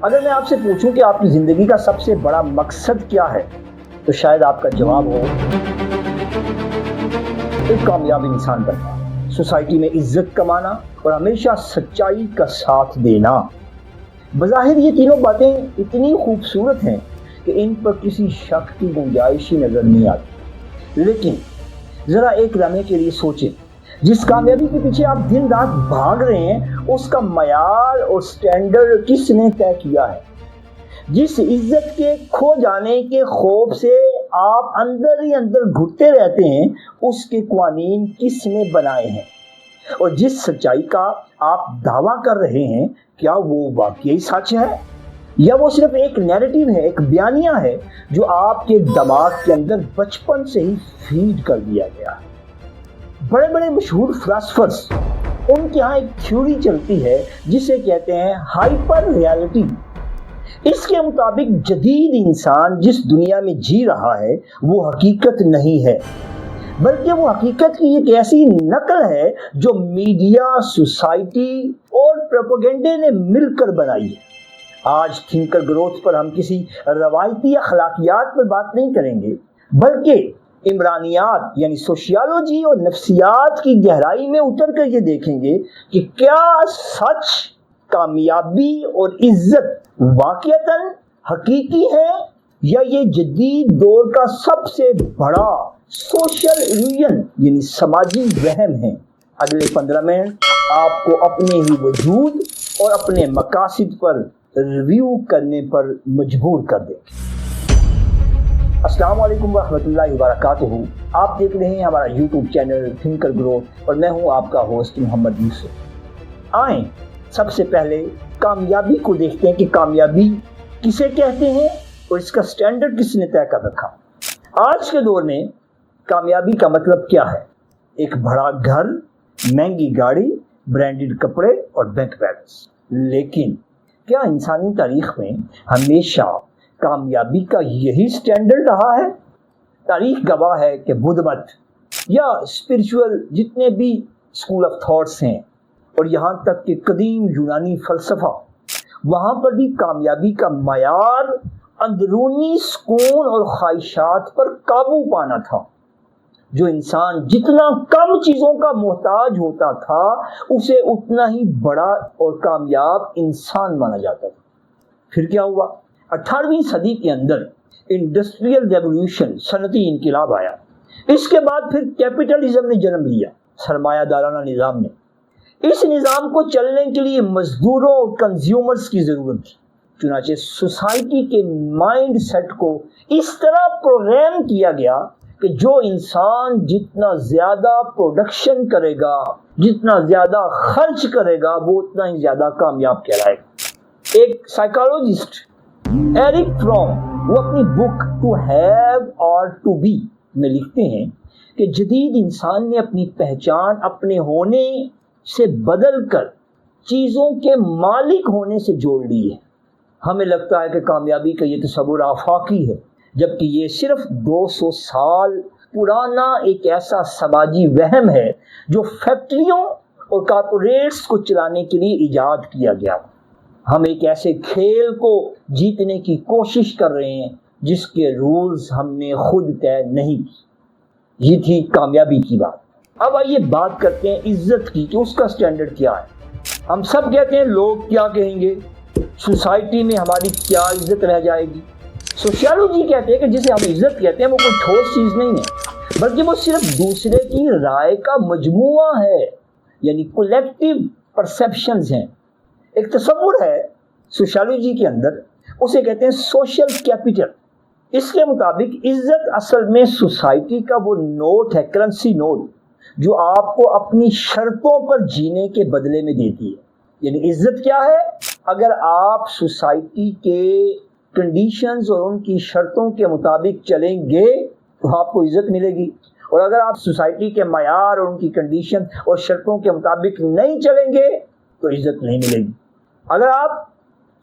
اگر میں آپ سے پوچھوں کہ آپ کی زندگی کا سب سے بڑا مقصد کیا ہے تو شاید آپ کا جواب ہو ایک کامیاب انسان بننا، سوسائٹی میں عزت کمانا اور ہمیشہ سچائی کا ساتھ دینا۔ بظاہر یہ تینوں باتیں اتنی خوبصورت ہیں کہ ان پر کسی شک کی گنجائش ہی نظر نہیں آتی، لیکن ذرا ایک لمحے کے لیے سوچیں، جس کامیابی کے پیچھے آپ دن رات بھاگ رہے ہیں اس کا معیار اور سٹینڈرڈ کس نے طے کیا ہے؟ جس عزت کے کھو جانے کے خوف سے آپ اندر ہی اندر گھٹتے رہتے ہیں اس کے قوانین کس نے بنائے ہیں؟ اور جس سچائی کا آپ دعویٰ کر رہے ہیں کیا وہ واقعی سچ ہے یا وہ صرف ایک نیریٹو ہے، ایک بیانیہ ہے جو آپ کے دماغ کے اندر بچپن سے ہی فیڈ کر دیا گیا ہے؟ بڑے بڑے مشہور فلاسفرز، ان کے ہاں ایک تھیوری چلتی ہے جسے کہتے ہیں ہائپر ریالٹی۔ اس کے مطابق جدید انسان جس دنیا میں جی رہا ہے وہ حقیقت نہیں ہے، بلکہ وہ حقیقت کی ایک ایسی نقل ہے جو میڈیا، سوسائٹی اور پروپیگنڈے نے مل کر بنائی ہے۔ آج تھنکر گروتھ پر ہم کسی روایتی اخلاقیات پر بات نہیں کریں گے، بلکہ عمرانیات یعنی سوشیالوجی اور نفسیات کی گہرائی میں اتر کر یہ دیکھیں گے کہ کیا سچ، کامیابی اور عزت واقعتاً حقیقی ہے یا یہ جدید دور کا سب سے بڑا سوشل ایلیوژن یعنی سماجی وہم ہے۔ اگلے 15 منٹ آپ کو اپنے ہی وجود اور اپنے مقاصد پر ریویو کرنے پر مجبور کر دیں گے۔ السلام علیکم ورحمۃ اللہ وبرکاتہ۔ آپ دیکھ رہے ہیں ہمارا یوٹیوب چینل تھنکر گروتھ اور میں ہوں آپ کا ہوسٹ محمد یوسف۔ آئیں سب سے پہلے کامیابی کو دیکھتے ہیں کہ کامیابی کسے کہتے ہیں اور اس کا سٹینڈرڈ کس نے طے کر رکھا۔ آج کے دور میں کامیابی کا مطلب کیا ہے؟ ایک بڑا گھر، مہنگی گاڑی، برانڈڈ کپڑے اور بینک بیلنس۔ لیکن کیا انسانی تاریخ میں ہمیشہ کامیابی کا یہی سٹینڈرڈ رہا ہے؟ تاریخ گواہ ہے کہ بدھ مت یا اسپرچول جتنے بھی اسکول آف تھاٹس ہیں اور یہاں تک کہ قدیم یونانی فلسفہ، وہاں پر بھی کامیابی کا معیار اندرونی سکون اور خواہشات پر قابو پانا تھا۔ جو انسان جتنا کم چیزوں کا محتاج ہوتا تھا اسے اتنا ہی بڑا اور کامیاب انسان مانا جاتا تھا۔ پھر کیا ہوا؟ 18ویں صدی کے اندر انڈسٹریل ریولوشن، صنعتی انقلاب آیا۔ اس کے بعد پھر کیپٹلزم نے جنم لیا، سرمایہ دارانہ نظام نے۔ اس نظام کو چلنے کے لیے مزدوروں اور کنزیومرز کی ضرورت تھی، چنانچہ سوسائٹی کے مائنڈ سیٹ کو اس طرح پروگرام کیا گیا کہ جو انسان جتنا زیادہ پروڈکشن کرے گا، جتنا زیادہ خرچ کرے گا، وہ اتنا ہی زیادہ کامیاب کہلائے گا۔ ایک سائیکالوجسٹ ایرک فروم، وہ اپنی بک ٹو ہیو اور ٹو بی میں لکھتے ہیں کہ جدید انسان نے اپنی پہچان اپنے ہونے سے بدل کر چیزوں کے مالک ہونے سے جوڑ لی ہے۔ ہمیں لگتا ہے کہ کامیابی کا یہ تصور آفاقی ہے، جبکہ یہ صرف 200 سال پرانا ایک ایسا سماجی وہم ہے جو فیکٹریوں اور کارپوریٹس کو چلانے کے لیے ایجاد کیا گیا۔ ہم ایک ایسے کھیل کو جیتنے کی کوشش کر رہے ہیں جس کے رولز ہم نے خود طے نہیں کی۔ یہ تھی کامیابی کی بات۔ اب آئیے بات کرتے ہیں عزت کی کہ اس کا سٹینڈرڈ کیا ہے۔ ہم سب کہتے ہیں لوگ کیا کہیں گے، سوسائٹی میں ہماری کیا عزت رہ جائے گی۔ سوشیالوجی کہتے ہیں کہ جسے ہم عزت کہتے ہیں وہ کوئی ٹھوس چیز نہیں ہے، بلکہ وہ صرف دوسرے کی رائے کا مجموعہ ہے، یعنی کولیکٹیو پرسیپشنز ہیں۔ ایک تصور ہے سوشیالوجی کے اندر، اسے کہتے ہیں سوشل کیپٹل۔ اس کے مطابق عزت اصل میں سوسائٹی کا وہ نوٹ ہے، کرنسی نوٹ، جو آپ کو اپنی شرطوں پر جینے کے بدلے میں دیتی ہے۔ یعنی عزت کیا ہے؟ اگر آپ سوسائٹی کے کنڈیشنز اور ان کی شرطوں کے مطابق چلیں گے تو آپ کو عزت ملے گی، اور اگر آپ سوسائٹی کے معیار اور ان کی کنڈیشن اور شرطوں کے مطابق نہیں چلیں گے تو عزت نہیں ملے گی۔ اگر آپ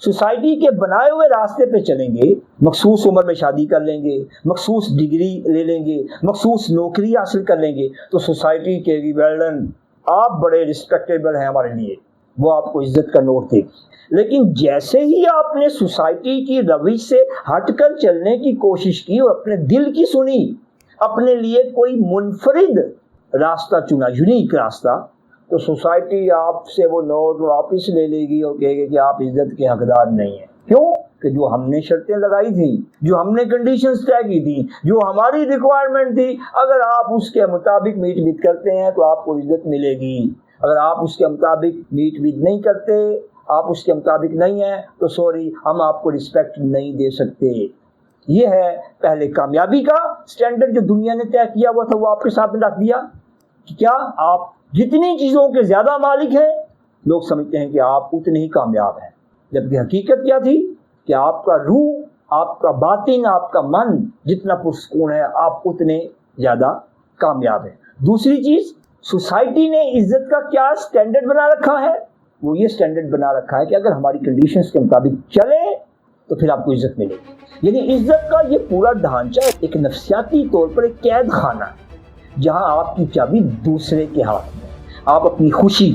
سوسائٹی کے بنائے ہوئے راستے پہ چلیں گے، مخصوص عمر میں شادی کر لیں گے، مخصوص ڈگری لے لیں گے، مخصوص نوکری حاصل کر لیں گے تو سوسائٹی کے ویل ڈن، آپ بڑے رسپیکٹیبل ہیں ہمارے لیے۔ وہ آپ کو عزت کا نوٹ دے گی. لیکن جیسے ہی آپ نے سوسائٹی کی روش سے ہٹ کر چلنے کی کوشش کی اور اپنے دل کی سنی، اپنے لیے کوئی منفرد راستہ چنا، یونیک راستہ، تو سوسائٹی آپ سے وہ نوٹ واپس لے لے گی اور کہے گی کہ آپ عزت کے حقدار نہیں ہیں. کیوں؟ کہ جو ہم نے شرطیں لگائی تھیں، جو ہم نے کنڈیشنز طے کی تھیں، جو ہماری ریکوائرمنٹ تھی، اگر آپ اس کے مطابق میٹ میٹ کرتے ہیں تو آپ کو عزت ملے گی. اگر آپ اس کے مطابق میٹ میٹ نہیں کرتے، آپ اس کے مطابق نہیں ہیں، تو سوری، ہم آپ کو رسپیکٹ نہیں دے سکتے. یہ ہے پہلے کامیابی کا سٹینڈرڈ جو دنیا نے طے کیا ہوا تھا، وہ آپ کے سامنے رکھ دیا کہ کیا آپ جتنی چیزوں کے زیادہ مالک ہیں، لوگ سمجھتے ہیں کہ آپ اتنے ہی کامیاب ہیں. جبکہ حقیقت کیا تھی کہ آپ کا روح، آپ کا باطن، آپ کا من جتنا پرسکون ہے، آپ اتنے زیادہ کامیاب ہیں. دوسری چیز، سوسائٹی نے عزت کا کیا سٹینڈرڈ بنا رکھا ہے؟ وہ یہ سٹینڈرڈ بنا رکھا ہے کہ اگر ہماری کنڈیشنز کے مطابق چلے تو پھر آپ کو عزت ملے گی. یعنی عزت کا یہ پورا ڈھانچہ ایک نفسیاتی طور پر ایک قید خانہ ہے، جہاں آپ کی چابی دوسرے کے ہاتھ میں. آپ اپنی خوشی،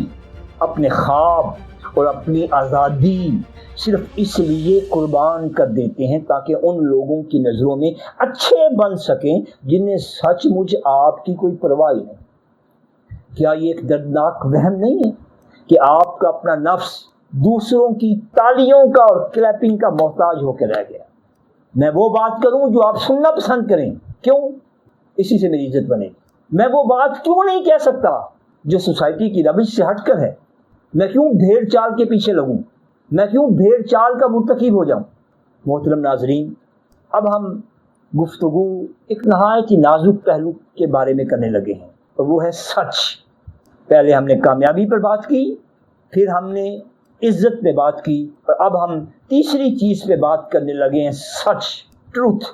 اپنے خواب اور اپنی آزادی صرف اس لیے قربان کر دیتے ہیں تاکہ ان لوگوں کی نظروں میں اچھے بن سکیں جنہیں سچ مچ آپ کی کوئی پرواہ نہیں. کیا یہ ایک دردناک وہم نہیں ہے کہ آپ کا اپنا نفس دوسروں کی تالیوں کا اور کلیپنگ کا محتاج ہو کے رہ گیا؟ میں وہ بات کروں جو آپ سننا پسند کریں، کیوں؟ اسی سے میری عزت بنے گی. میں وہ بات کیوں نہیں کہہ سکتا جو سوسائٹی کی روش سے ہٹ کر ہے؟ میں کیوں بھیڑ چال کے پیچھے لگوں؟ میں کیوں بھیڑ چال کا مرتکب ہو جاؤں؟ محترم ناظرین، اب ہم گفتگو ایک نہایت ہی نازک پہلو کے بارے میں کرنے لگے ہیں، اور وہ ہے سچ. پہلے ہم نے کامیابی پر بات کی، پھر ہم نے عزت پہ بات کی، اور اب ہم تیسری چیز پہ بات کرنے لگے ہیں، سچ، ٹروتھ.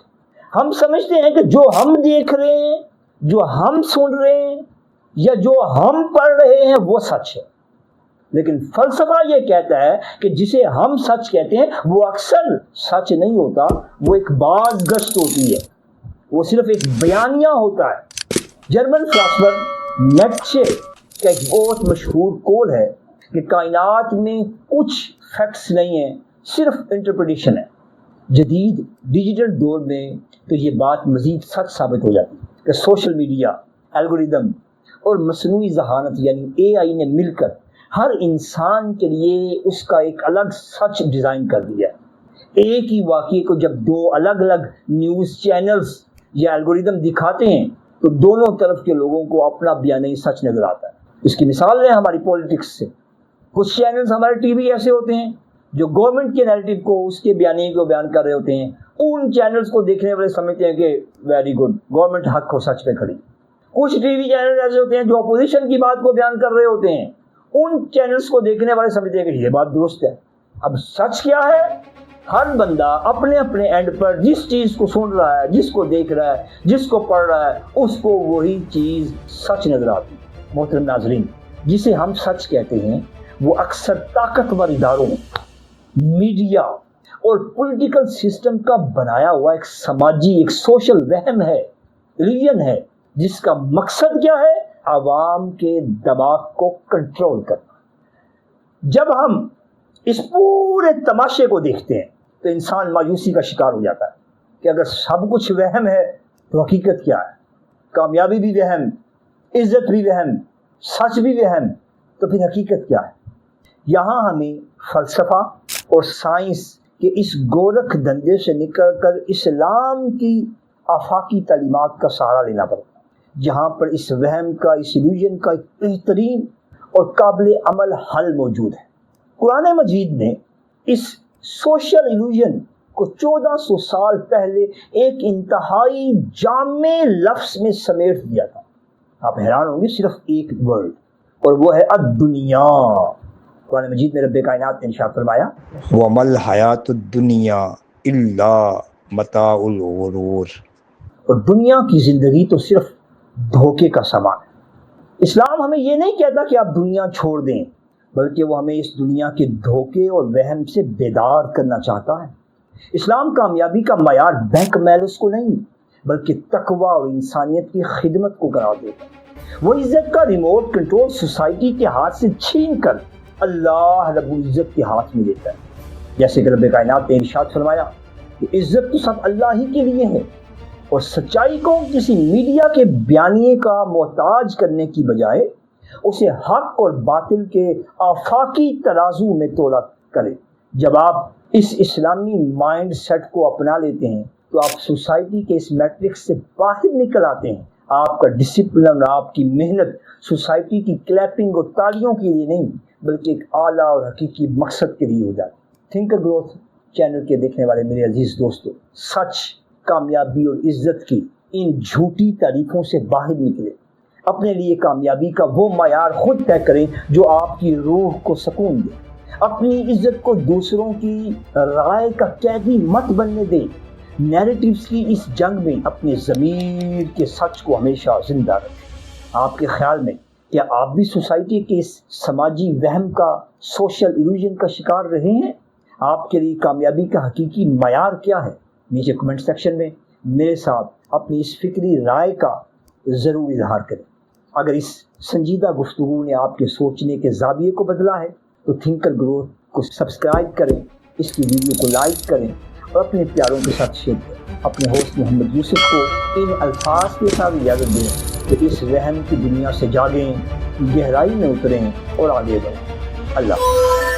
ہم سمجھتے ہیں کہ جو ہم دیکھ رہے ہیں، جو ہم سن رہے ہیں، یا جو ہم پڑھ رہے ہیں وہ سچ ہے. لیکن فلسفہ یہ کہتا ہے کہ جسے ہم سچ کہتے ہیں وہ اکثر سچ نہیں ہوتا، وہ ایک باز گشت ہوتی ہے، وہ صرف ایک بیانیہ ہوتا ہے. جرمن فلاسفر نیٹشے کا ایک بہت مشہور قول ہے کہ کائنات میں کچھ فیکٹس نہیں ہیں، صرف انٹرپریٹیشن ہے. جدید ڈیجیٹل دور میں تو یہ بات مزید سچ ثابت ہو جاتی ہے کہ سوشل میڈیا، الگوریدم اور مصنوعی ذہانت یعنی اے آئی نے مل کر ہر انسان کے لیے اس کا ایک الگ سچ ڈیزائن کر دیا ہے. ایک ہی واقعے کو جب دو الگ الگ نیوز چینلز یا الگوریدم دکھاتے ہیں تو دونوں طرف کے لوگوں کو اپنا بیانی سچ نظر آتا ہے. اس کی مثال ہے ہماری پولیٹکس سے. کچھ چینلز ہمارے ٹی وی ایسے ہوتے ہیں جو گورنمنٹ کے نیریٹو کو، اس کے بیانی کو بیان کر رہے ہوتے ہیں. ان چینلز کو دیکھنے والے سمجھتے ہیں کہ ویری گڈ، گورنمنٹ حق کو سچ پہ کھڑی. کچھ ٹی وی چینل ایسے ہوتے ہیں جو اپوزیشن کی بات کو بیان کر رہے ہوتے ہیں. ان چینلز کو دیکھنے والے سمجھتے ہیں کہ یہ بات درست ہے. اب سچ کیا ہے؟ ہر بندہ اپنے اپنے اینڈ پر جس چیز کو سن رہا ہے، جس کو دیکھ رہا ہے، جس کو پڑھ رہا ہے، اس کو وہی چیز سچ نظر آتی ہے. محترم ناظرین، جسے ہم سچ کہتے ہیں وہ اکثر طاقتور اداروں، میڈیا اور پولیٹیکل سسٹم کا بنایا ہوا ایک سماجی، ایک سوشل وہم ہے، ریلیجن ہے، جس کا مقصد کیا ہے؟ عوام کے دماغ کو کنٹرول کرنا. جب ہم اس پورے تماشے کو دیکھتے ہیں تو انسان مایوسی کا شکار ہو جاتا ہے کہ اگر سب کچھ وہم ہے تو حقیقت کیا ہے؟ کامیابی بھی وہم، عزت بھی وہم، سچ بھی وہم، تو پھر حقیقت کیا ہے؟ یہاں ہمیں فلسفہ اور سائنس کے اس گورکھ دھندے سے نکل کر اسلام کی آفاقی تعلیمات کا سہارا لینا پڑتا ہے، جہاں پر اس وہم کا، اس ایلیوژن کا ایک بہترین اور قابل عمل حل موجود ہے. قرآن مجید نے اس سوشل ایلیوژن کو 1400 سال پہلے ایک انتہائی جامع لفظ میں سمیٹ دیا تھا. آپ حیران ہوں گے، صرف ایک ورڈ، اور وہ ہے الدنیا. قرآن مجید میں رب کائنات نے ارشاد فرمایا، وَمَا الْحَيَاةُ الدُّنْيَا إِلَّا مَتَاعُ الْغُرُورِ. اور دنیا کی زندگی تو صرف دھوکے کا سامان ہے. اسلام ہمیں یہ نہیں کہتا کہ آپ دنیا چھوڑ دیں، بلکہ وہ ہمیں اس دنیا کے دھوکے اور وہم سے بیدار کرنا چاہتا ہے. اسلام کامیابی کا معیار بینک بیلنس کو نہیں بلکہ تقوی اور انسانیت کی خدمت کو قرار دیتا ہے. وہ عزت کا ریموٹ کنٹرول سوسائٹی کے ہاتھ سے چھین کر اللہ رب العزت کے ہاتھ میں دیتا ہے. جیسے کہ رب کائنات نے ارشاد فرمایا کہ عزت تو سب اللہ ہی کے لیے ہے، اور سچائی کو کسی میڈیا کے بیانیے کا محتاج کرنے کی بجائے اسے حق اور باطل کے آفاقی ترازو میں تولا کرے. جب آپ اس اسلامی مائنڈ سیٹ کو اپنا لیتے ہیں تو آپ سوسائٹی کے اس میٹرکس سے باہر نکل آتے ہیں. آپ کا ڈسپلن اور آپ کی محنت سوسائٹی کی کلیپنگ اور تالیوں کے لیے نہیں بلکہ ایک اعلیٰ اور حقیقی مقصد کے لیے ہو جاتی. تھنکر گروتھ چینل کے دیکھنے والے میرے عزیز دوستو، سچ، کامیابی اور عزت کی ان جھوٹی تعریفوں سے باہر نکلے. اپنے لیے کامیابی کا وہ معیار خود طے کریں جو آپ کی روح کو سکون دے. اپنی عزت کو دوسروں کی رائے کا قیدی مت بننے دیں. نیریٹیوز کی اس جنگ میں اپنے ضمیر کے سچ کو ہمیشہ زندہ رکھیں. آپ کے خیال میں کیا آپ بھی سوسائٹی کے اس سماجی وہم کا، سوشل ایلوژن کا شکار رہے ہیں؟ آپ کے لیے کامیابی کا حقیقی معیار کیا ہے؟ نیچے کمنٹ سیکشن میں میرے ساتھ اپنی اس فکری رائے کا ضرور اظہار کریں. اگر اس سنجیدہ گفتگو نے آپ کے سوچنے کے زاویے کو بدلا ہے تو تھنکر گروتھ کو سبسکرائب کریں، اس کی ویڈیو کو لائک کریں اور اپنے پیاروں کے ساتھ شیئر کریں. اپنے ہوسٹ محمد یوسف کو ان الفاظ کے ساتھ اجازت دیں کہ اس وہم کی دنیا سے جاگیں، گہرائی میں اتریں اور آگے بڑھیں. اللہ